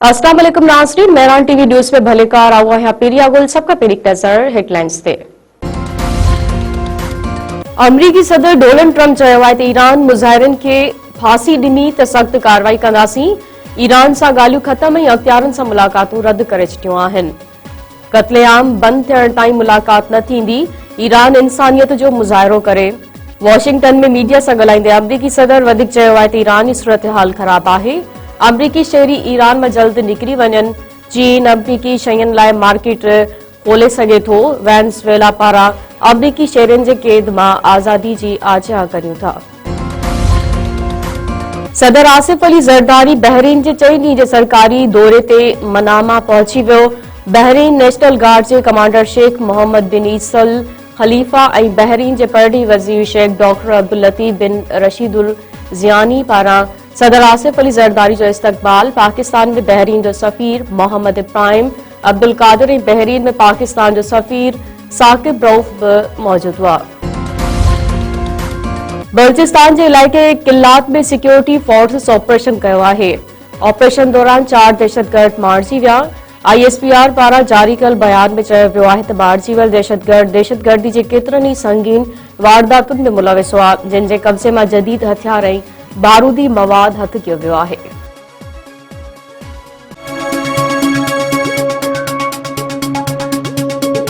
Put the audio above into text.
अस्सलाम वालेकुम नाज़रीन, मेहरान टीवी न्यूज़ में भलेकार आवा है पेरिया गुल सबका पेरिक नज़र हेडलाइंस ते। अमरीकी सदर डोनाल्ड ट्रंप चयो आहे त ईरान मुज़ाहिरनि खे फांसी ॾिनी त सख़्त कार्रवाई कंदासीं। ईरान सां ॻाल्हियूं ख़त्म ऐं अख़्तियारनि सां मुलाक़ातूं रद्द करे छॾियूं आहिनि। क़त्लेआम बंदि थियण ताईं मुलाक़ात न थींदी, ईरान इंसानियत जो मुज़ाहिरो करे। वॉशिंगटन में मीडिया सां ॻाल्हाईंदे अमरीकी सदर वधीक चयो आहे त ईरान जी सूरत-हाल ख़राब आहे। अमरीकी शहरी ईरान में जल्द निकिरी वञनि। चीन अमरीकी शयुनि लाइ मार्केट खोले सघे थो। वेनेज़ुएला पारां अमरीकी शहरियुनि जे क़ैद मां आज़ादी जी आजियां करियूं था। सदर आसिफ अली ज़रदारी बहरीन जे 4 ॾींहं जे सरकारी दौरे ते मनामा पहुची वियो। बहरीन नेशनल गार्ड जे कमांडर शेख मोहम्मद बिन ईसल खलीफ़ा ऐं बहरीन जे परॾी वज़ीर शेख डॉक्टर अब्दुल लतीफ़ बिन रशीदुल ज़ियानी पारां सदर आसिफ अली ज़रदारी जो इस्तक़बाल। पाकिस्तान में बहरीन जो सफ़ीर मोहम्मद इब्राहिम अब्दुल कादिर ऐं बहरीन में पाकिस्तान जो सफ़ीर साकिब रऊफ़ बि मौजूद हुआ। बलूचिस्तान जे इलाइक़े किल्लात में सिक्योरिटी फोर्सेस ऑपरेशन कयो आहे। ऑपरेशन दौरान 4 दहशतगर्द मारिजी विया। ISPR पारां जारी कयल बयान में चयो वियो आहे त मारिजी वियल दहशतगर्द दहशतगर्दी जे केतिरनि ई संगीन वारदातुनि में मुलविस हुआ, जिन जे कब्ज़े मां जदीद हथियार ऐं बारूदी मवाद हथ कयो वियो आहे।